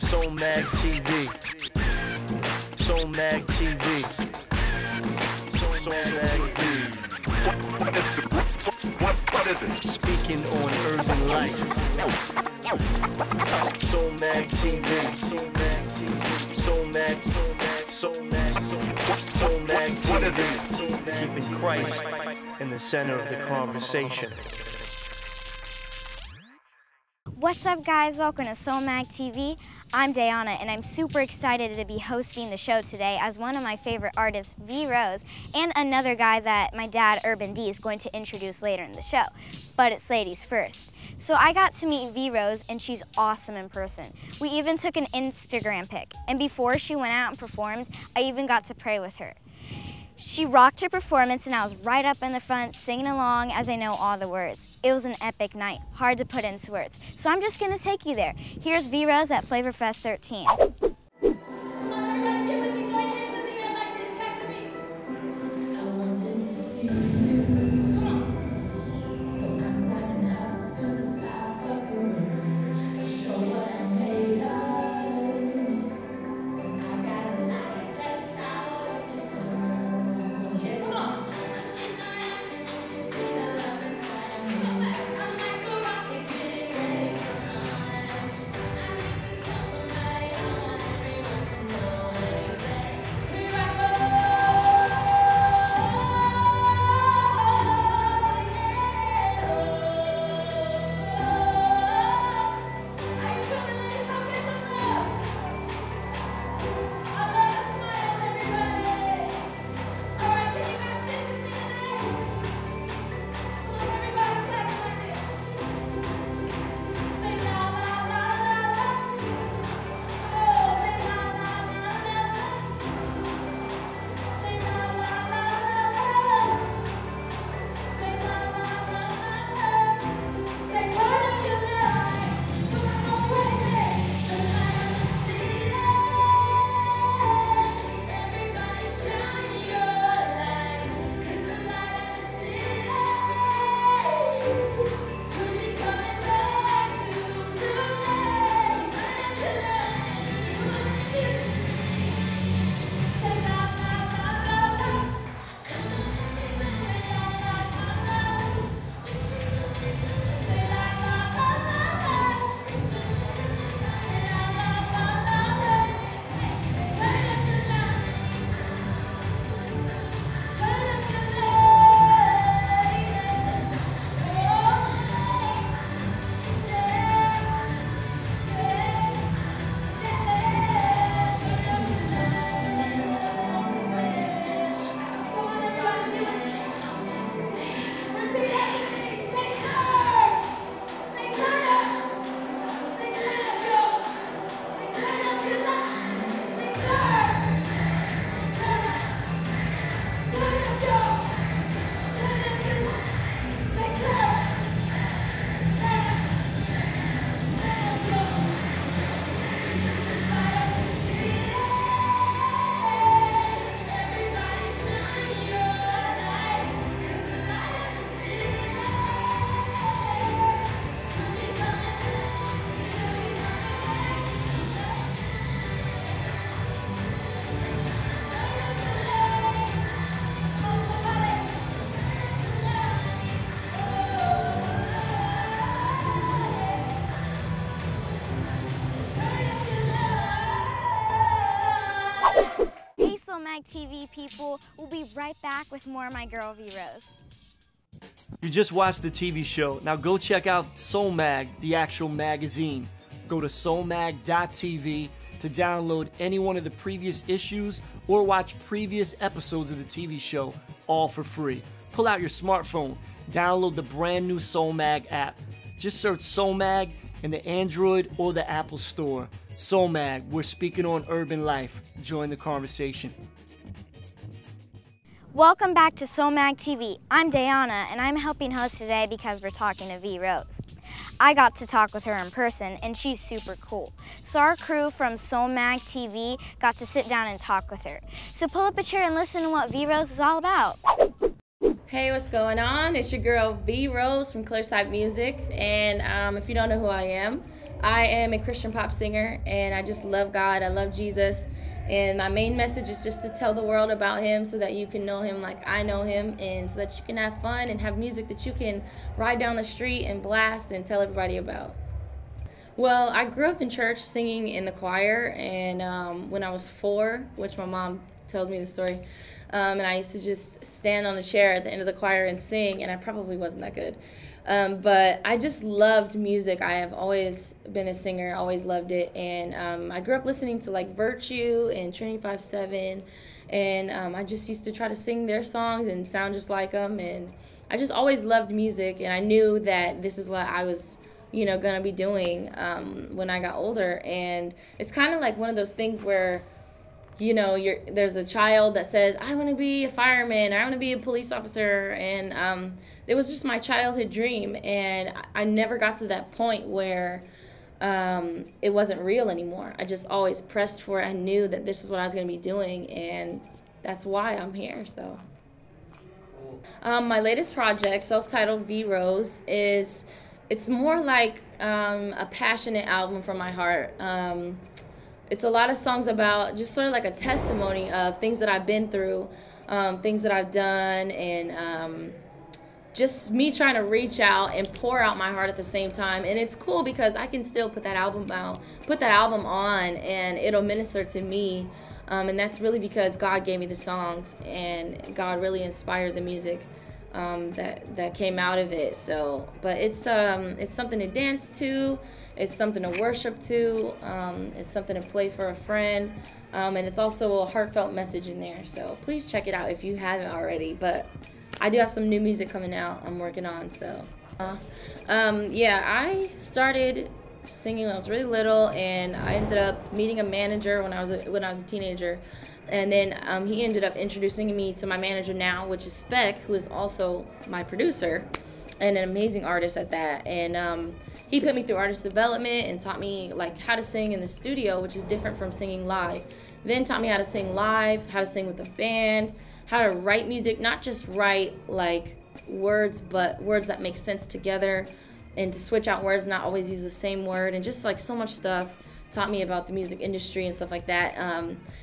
Soul Mag TV. Soul Mag TV. Soul Mag TV. What is it? Speaking on urban life. Soul Mag TV. Soul Mag TV. Soul Mag. Soul Mag. Soul Mag TV. Keeping Christ in the center of the conversation. What's up, guys? Welcome to Soul Mag TV. I'm Diana, and I'm super excited to be hosting the show today as one of my favorite artists, V.Rose, and another guy that my dad, Urban D, is going to introduce later in the show. But it's ladies first. So I got to meet V.Rose, and she's awesome in person. We even took an Instagram pic, and before she went out and performed, I even got to pray with her. She rocked her performance, and I was right up in the front singing along as I know all the words. It was an epic night, hard to put into words. So I'm just gonna take you there. Here's V.Rose at Flavor Fest 13. TV people. We'll be right back with more of my girl V.Rose. You just watched the TV show. Now go check out Soul Mag, the actual magazine. Go to soulmag.tv to download any one of the previous issues or watch previous episodes of the TV show, all for free. Pull out your smartphone, download the brand new Soul Mag app. Just search Soul Mag in the Android or the Apple Store. Soul Mag, we're speaking on urban life. Join the conversation. Welcome back to Soul Mag TV. I'm Diana, and I'm helping host today because we're talking to V.Rose. I got to talk with her in person, and she's super cool. So our crew from Soul Mag TV got to sit down and talk with her. So pull up a chair and listen to what V.Rose is all about. Hey, what's going on? It's your girl V.Rose from Cliffside Music, and if you don't know who I am a Christian pop singer, and I just love God. I love Jesus, and my main message is just to tell the world about Him so that you can know Him like I know Him, and so that you can have fun and have music that you can ride down the street and blast and tell everybody about. Well, I grew up in church singing in the choir, and when I was 4, which my mom tells me the story, and I used to just stand on a chair at the end of the choir and sing, and I probably wasn't that good. But I just loved music. I have always been a singer, always loved it, and I grew up listening to like Virtue and Trinity 5-7, and I just used to try to sing their songs and sound just like them, and I just always loved music, and I knew that this is what I was gonna be doing when I got older. And it's kind of like one of those things where there's a child that says, I want to be a fireman, or I want to be a police officer, and it was just my childhood dream, and I never got to that point where it wasn't real anymore. I just always pressed for it. I knew that this is what I was going to be doing, and that's why I'm here. So my latest project, self-titled V.Rose, it's more like a passionate album from my heart. It's a lot of songs about just sort of like a testimony of things that I've been through, things that I've done, and just me trying to reach out and pour out my heart at the same time. And it's cool because I can still put that album on, and it'll minister to me. And that's really because God gave me the songs, and God really inspired the music that came out of it. So, but it's something to dance to, it's something to worship to, it's something to play for a friend, and it's also a heartfelt message in there. So please check it out if you haven't already. But I do have some new music coming out I'm working on. So yeah, I started singing when I was really little, and I ended up meeting a manager when I was a teenager. And then he ended up introducing me to my manager now, which is Spec, who is also my producer and an amazing artist at that. And he put me through artist development and taught me like how to sing in the studio, which is different from singing live. Then taught me how to sing live, how to sing with a band, how to write music, not just write like words, but words that make sense together, and to switch out words, not always use the same word, and just like so much stuff. Taught me about the music industry and stuff like that,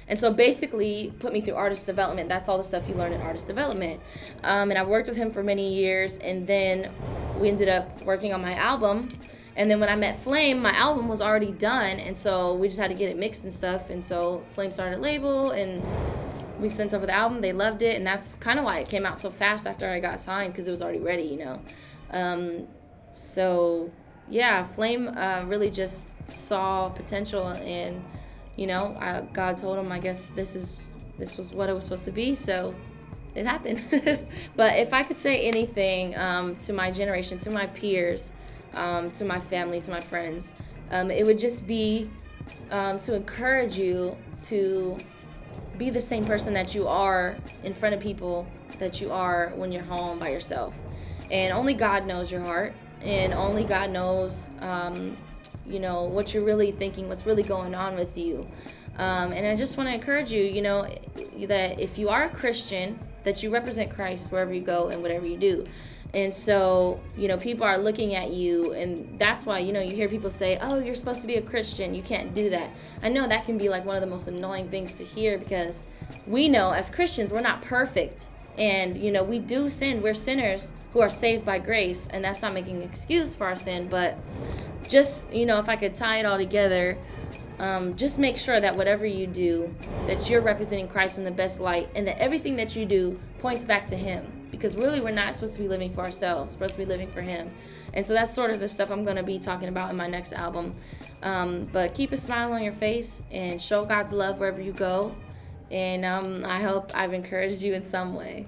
and so basically put me through artist development. That's all the stuff you learn in artist development, and I worked with him for many years, and then we ended up working on my album. And then when I met Flame, my album was already done, and so we just had to get it mixed and stuff. And so Flame started a label, and we sent over the album. They loved it, and that's kind of why it came out so fast after I got signed, because it was already ready, so yeah, Flame really just saw potential, and God told him, I guess this was what it was supposed to be, so it happened. But if I could say anything to my generation, to my peers, to my family, to my friends, it would just be to encourage you to be the same person that you are in front of people that you are when you're home by yourself. And only God knows your heart. And only God knows, what you're really thinking, what's really going on with you. And I just want to encourage you, that if you are a Christian, that you represent Christ wherever you go and whatever you do. And so, people are looking at you, and that's why, you hear people say, oh, you're supposed to be a Christian, you can't do that. I know that can be like one of the most annoying things to hear, because we know as Christians we're not perfect. And, we do sin. We're sinners who are saved by grace, and that's not making an excuse for our sin. But just, if I could tie it all together, just make sure that whatever you do, that you're representing Christ in the best light, and that everything that you do points back to Him. Because really, we're not supposed to be living for ourselves. We're supposed to be living for Him. And so that's sort of the stuff I'm going to be talking about in my next album. But keep a smile on your face and show God's love wherever you go. And I hope I've encouraged you in some way.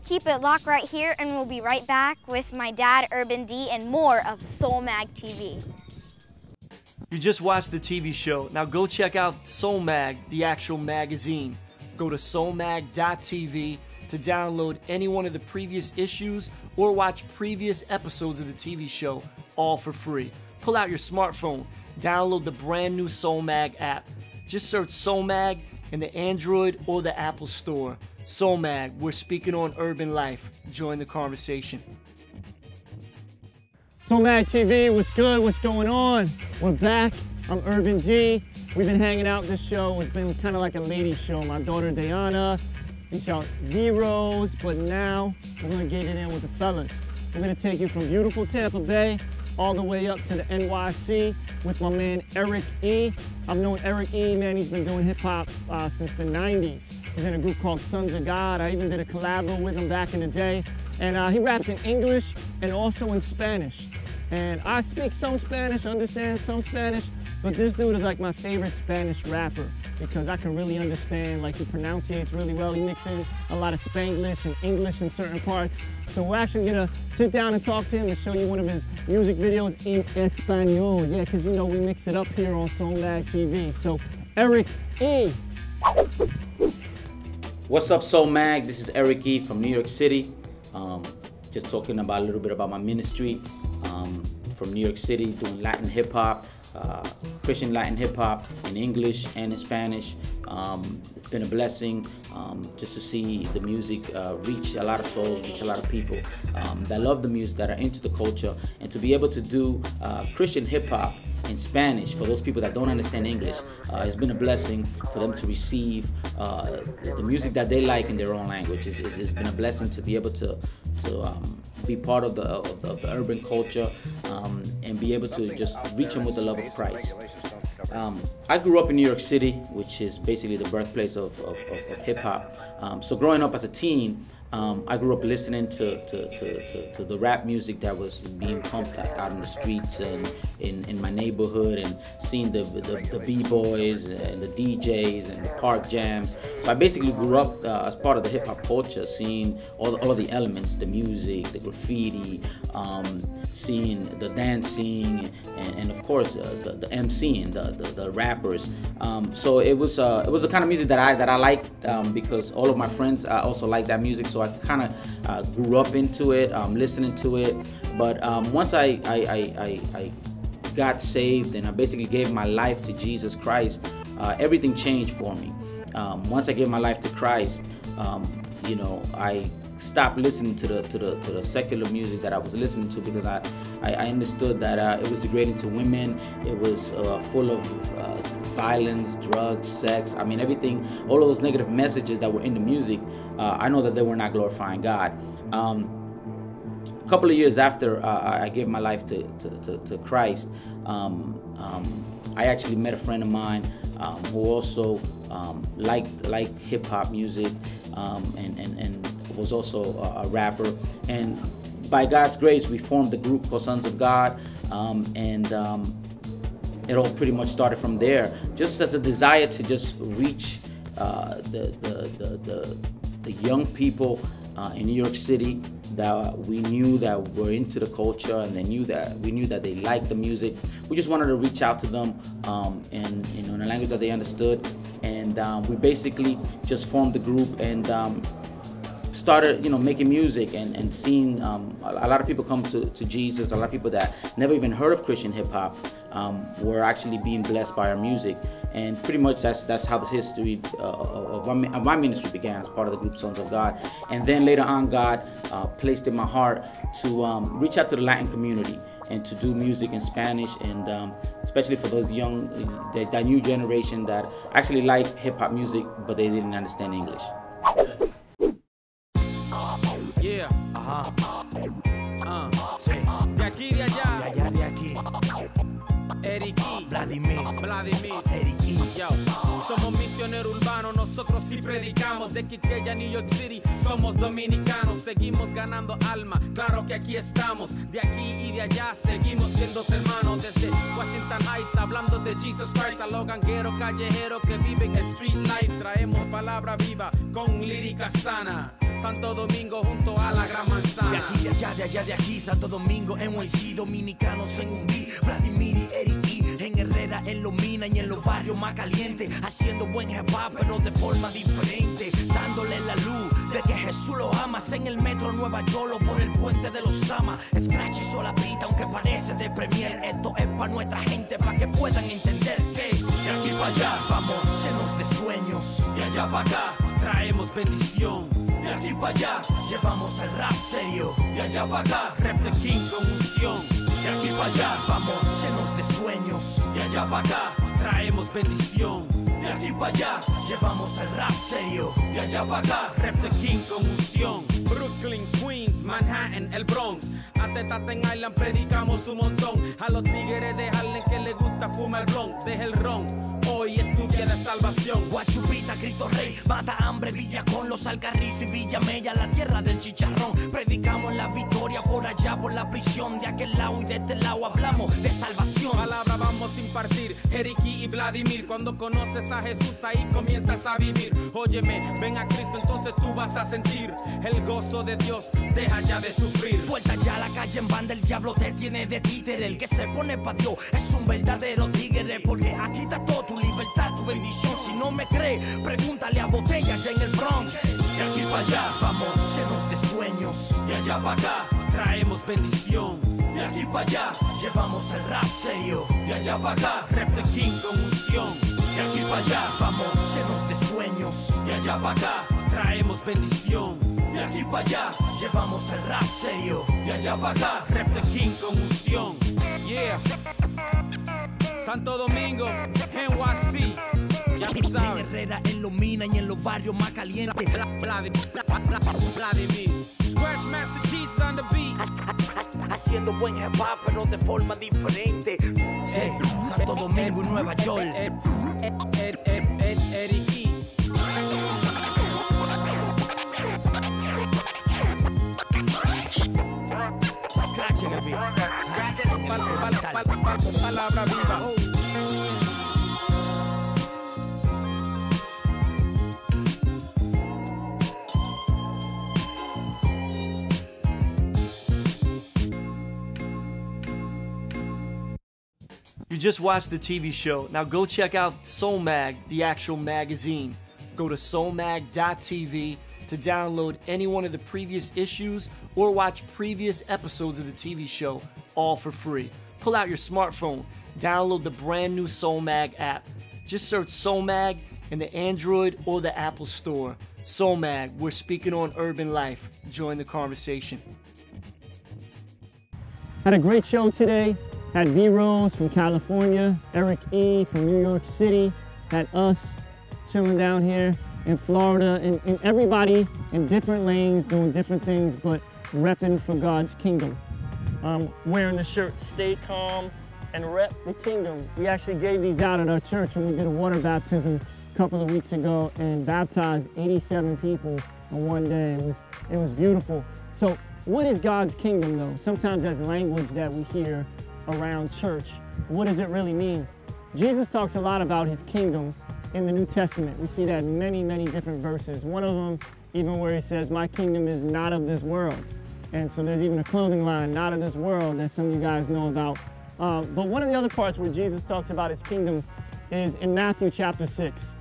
Keep it locked right here, and we'll be right back with my dad, Urban D, and more of Soul Mag TV. You just watched the TV show. Now go check out Soul Mag, the actual magazine. Go to soulmag.tv to download any one of the previous issues or watch previous episodes of the TV show, all for free. Pull out your smartphone, download the brand new Soul Mag app. Just search Soul Mag in the Android or the Apple Store. Soul Mag, we're speaking on urban life. Join the conversation. Soul Mag TV, what's good? What's going on? We're back. I'm Urban D. We've been hanging out this show. It's been kind of like a ladies show. My daughter Diana, we shot V.rose, but now we're gonna get it in with the fellas. We're gonna take you from beautiful Tampa Bay all the way up to the NYC with my man Eric E. I've known Eric E, man, he's been doing hip hop since the 90s. He's in a group called Sons of God. I even did a collabo with him back in the day. And he raps in English and also in Spanish. And I speak some Spanish, understand some Spanish, but this dude is like my favorite Spanish rapper because I can really understand, like he pronunciates really well. He mixes in a lot of Spanglish and English in certain parts. So we're actually gonna sit down and talk to him and show you one of his music videos in Espanol. Yeah, because you know we mix it up here on Soul Mag TV. So Eric E. What's up, Soul Mag? This is Eric E from New York City. Just talking about a little bit about my ministry. From New York City, doing Latin hip hop, Christian Latin hip hop in English and in Spanish. It's been a blessing just to see the music reach a lot of souls, reach a lot of people that love the music, that are into the culture, and to be able to do Christian hip hop in Spanish for those people that don't understand English. It's been a blessing for them to receive the music that they like in their own language. It's been a blessing to be able to be part of the urban culture and be able to just reach them with the love of Christ. I grew up in New York City, which is basically the birthplace of hip hop. So growing up as a teen, I grew up listening to the rap music that was being pumped out in the streets and in my neighborhood, and seeing the B-boys and the DJs and the park jams. So I basically grew up as part of the hip hop culture, seeing all of the elements, the music, the graffiti, seeing the dancing, and of course the MCing, the rappers. So it was the kind of music that I liked because all of my friends also like that music. So I kind of grew up into it, listening to it. But once I got saved and I basically gave my life to Jesus Christ, everything changed for me. Once I gave my life to Christ, you know, I stopped listening to the secular music that I was listening to, because I understood that it was degrading to women. It was full of violence, drugs, sex. I mean, everything, all of those negative messages that were in the music, I know that they were not glorifying God. A couple of years after I gave my life to Christ, I actually met a friend of mine who also liked hip hop music and was also a rapper. And by God's grace, we formed the group called Sons of God, and it all pretty much started from there, just as a desire to just reach the young people in New York City that we knew that were into the culture, and we knew that they liked the music. We just wanted to reach out to them in a language that they understood, and we basically just formed the group and started, you know, making music and seeing a lot of people come to Jesus. A lot of people that never even heard of Christian hip hop were actually being blessed by our music. And pretty much that's how the history of my ministry began, as part of the group Sons of God. And then later on, God placed in my heart to reach out to the Latin community and to do music in Spanish, and especially for those young, that new generation that actually like hip hop music, but they didn't understand English. Yeah, sí. De aquí, de allá, de allá, de aquí. Eric E, Vladimir, Eric E, yo. Somos misioneros urbanos, nosotros sí predicamos. De Quisqueya, New York City, somos dominicanos. Seguimos ganando alma, claro que aquí estamos. De aquí y de allá, seguimos siendo hermanos. Desde Washington Heights, hablando de Jesus Christ, a los gangueros callejeros que viven el street life. Traemos palabra viva con lírica sana. Santo Domingo junto a la Gran Manzana. De aquí, de allá, de allá, de aquí. Santo Domingo, NYC, dominicanos en un beat. Vladimir y Eric E, en Herrera, en Los Minas y en los barrios más calientes. Haciendo buen hip hop, pero de forma diferente. Dándole la luz de que Jesús los ama. En el metro Nueva York o por el puente de los Sama. Scratch y solapita, aunque parece de premier. Esto es para nuestra gente, para que puedan entender que de aquí para allá vamos llenos de sueños. De allá para acá traemos bendición. De aquí para allá, llevamos el rap serio. De allá para acá, rap the king con unción. De aquí para allá, vamos llenos de sueños. De allá para acá, traemos bendición. De aquí para allá, llevamos el rap serio. De allá para acá, rap the king con unción. Brooklyn, Queens, Manhattan, el Bronx. A Staten Island predicamos un montón. A los tigres de Harlem que les gusta fumar el blon. Deja el ron. Hoy es tu día de salvación. Guachupita, Cristo Rey, mata hambre, Villa con los Alcarrizos y Villa Mella, la tierra del chicharrón. Predicamos la victoria por allá, por la prisión. De aquel lado y de este lado hablamos de salvación. Palabra vamos a impartir, Eriki y Vladimir. Cuando conoces a Jesús ahí comienzas a vivir. Óyeme, ven a Cristo entonces tú vas a sentir el gozo de Dios, deja ya de sufrir. Suelta ya la calle en banda, el diablo te tiene de títere. El que se pone pa' Dios es un verdadero tigre, porque aquí está todo, tu libertad, tu bendición. Si no me crees, pregúntale a Botella allá en el Bronx. De aquí para allá, vamos llenos de sueños. De allá para acá, traemos bendición. De aquí para allá, llevamos el rap serio. De allá para acá, rap the king con unción. De aquí para allá, vamos llenos de sueños. De allá para acá, traemos bendición. De aquí para allá, llevamos el rap serio. De allá para acá, rap the king con unción. Yeah. Santo Domingo, NYC, ya tú sabes. En Herrera, en los minas y en los barrios más calientes. Vladimir, Scratch Master Cheese on the beat. Haciendo buen hip hop, pero de forma diferente. Sí, Santo Domingo y Nueva York. Eriki. Scratch en el beat. Palabra viva. You just watched the TV show. Now go check out Soul Mag, the actual magazine. Go to soulmag.tv to download any one of the previous issues or watch previous episodes of the TV show, all for free. Pull out your smartphone, download the brand new Soul Mag app. Just search Soul Mag in the Android or the Apple Store. Soul Mag, we're speaking on urban life. Join the conversation. Had a great show today. Had V.rose from California, Eric E. from New York City, had us chilling down here in Florida, and everybody in different lanes doing different things, but repping for God's kingdom. Wearing the shirt, Stay Calm and Rep the Kingdom. We actually gave these out at our church when we did a water baptism a couple of weeks ago and baptized 87 people in one day. It was beautiful. So what is God's kingdom though? Sometimes that's language that we hear around church. What does it really mean? Jesus talks a lot about his kingdom in the New Testament. We see that in many, many different verses. One of them, even where he says, my kingdom is not of this world. And so there's even a clothing line, not of this world, that some of you guys know about. But one of the other parts where Jesus talks about his kingdom is in Matthew chapter 6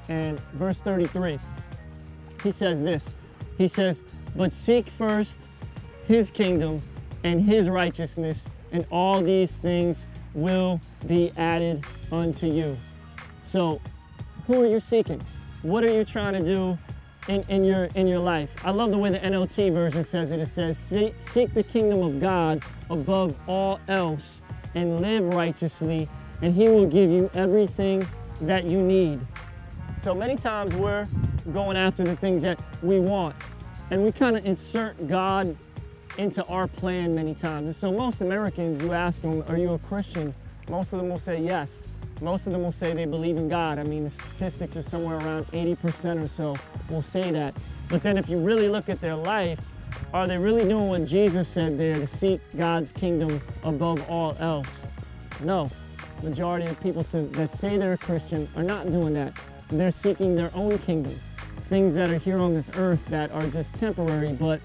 and verse 33. He says this, he says, but seek first his kingdom and his righteousness, and all these things will be added unto you. So who are you seeking? What are you trying to do in your life? I love the way the NLT version says it. It says, seek the kingdom of God above all else and live righteously, and he will give you everything that you need. So many times we're going after the things that we want, and we kind of insert God into our plan many times. And so most Americans, you ask them, are you a Christian? Most of them will say yes. Most of them will say they believe in God. I mean, the statistics are somewhere around 80% or so will say that. But then if you really look at their life, are they really doing what Jesus said there, to seek God's kingdom above all else? No. Majority of people that say they're a Christian are not doing that. They're seeking their own kingdom. Things that are here on this earth that are just temporary, but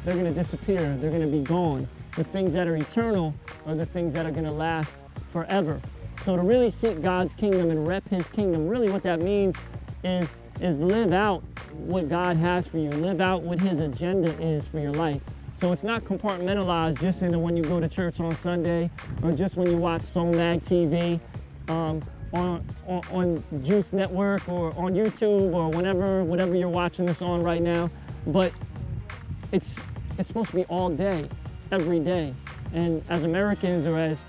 they're going to disappear. They're going to be gone. The things that are eternal are the things that are going to last forever. So to really seek God's kingdom and rep his kingdom, really what that means is live out what God has for you. Live out what his agenda is for your life. So it's not compartmentalized just into when you go to church on Sunday or just when you watch Soul Mag TV. on Juice Network or on YouTube or whatever you're watching this on right now. But it's supposed to be all day, every day. And as Americans, or as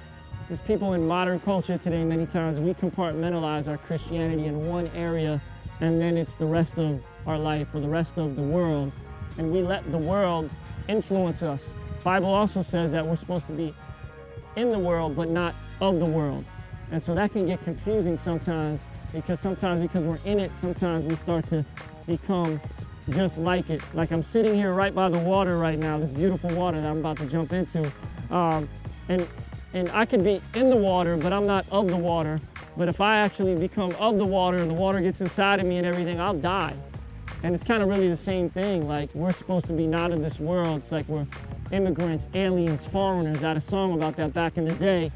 just people in modern culture today, many times we compartmentalize our Christianity in one area, and then it's the rest of our life or the rest of the world, and we let the world influence us. The Bible also says that we're supposed to be in the world but not of the world. And so that can get confusing sometimes, because we're in it, sometimes we start to become just like it. Like I'm sitting here right by the water right now, this beautiful water that I'm about to jump into. And I could be in the water, but I'm not of the water. But if I actually become of the water and the water gets inside of me and everything, I'll die. And it's kind of really the same thing. Like, we're supposed to be not of this world. It's like we're immigrants, aliens, foreigners. I had a song about that back in the day.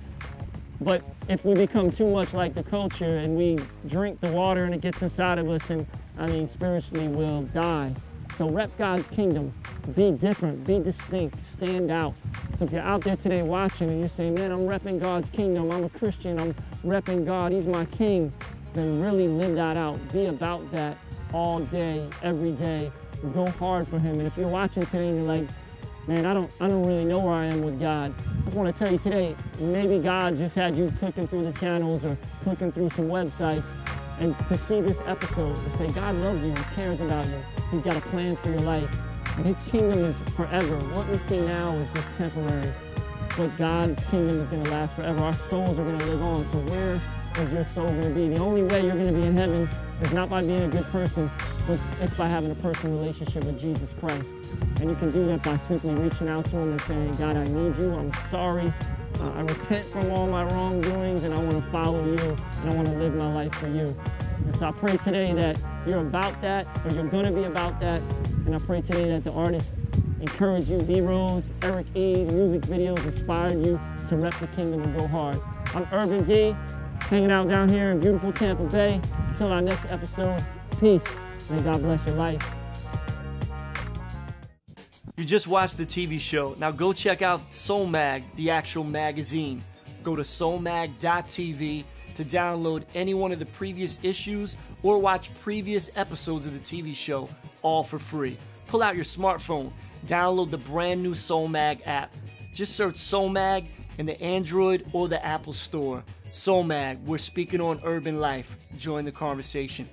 But if we become too much like the culture and we drink the water and it gets inside of us, and spiritually we'll die. So rep God's kingdom, be different, be distinct, stand out. So if you're out there today watching and you're saying, man, I'm repping God's kingdom, I'm a Christian, I'm repping God, He's my king, then really live that out. Be about that all day, every day. Go hard for Him. And if you're watching today and you're like, man, I don't really know where I am with God, I just want to tell you today, maybe God just had you clicking through the channels or clicking through some websites, and to see this episode, to say God loves you, He cares about you, He's got a plan for your life, and His kingdom is forever. What we see now is just temporary, but God's kingdom is going to last forever. Our souls are going to live on. So where is your soul going to be? The only way you're going to be in heaven is not by being a good person, but it's by having a personal relationship with Jesus Christ. And you can do that by simply reaching out to Him and saying, God, I need you, I'm sorry. I repent from all my wrongdoings, and I want to follow you, and I want to live my life for you. And so I pray today that you're about that, or you're going to be about that. And I pray today that the artists encourage you, V.rose, Eric E., the music videos inspired you to rep the kingdom and go hard. I'm Urban D, hanging out down here in beautiful Tampa Bay. Until our next episode, peace. May God bless your life. You just watched the TV show. Now go check out Soul Mag, the actual magazine. Go to soulmag.tv to download any one of the previous issues or watch previous episodes of the TV show, all for free. Pull out your smartphone, download the brand new Soul Mag app. Just search Soul Mag in the Android or the Apple Store. Soul Mag, we're speaking on urban life. Join the conversation.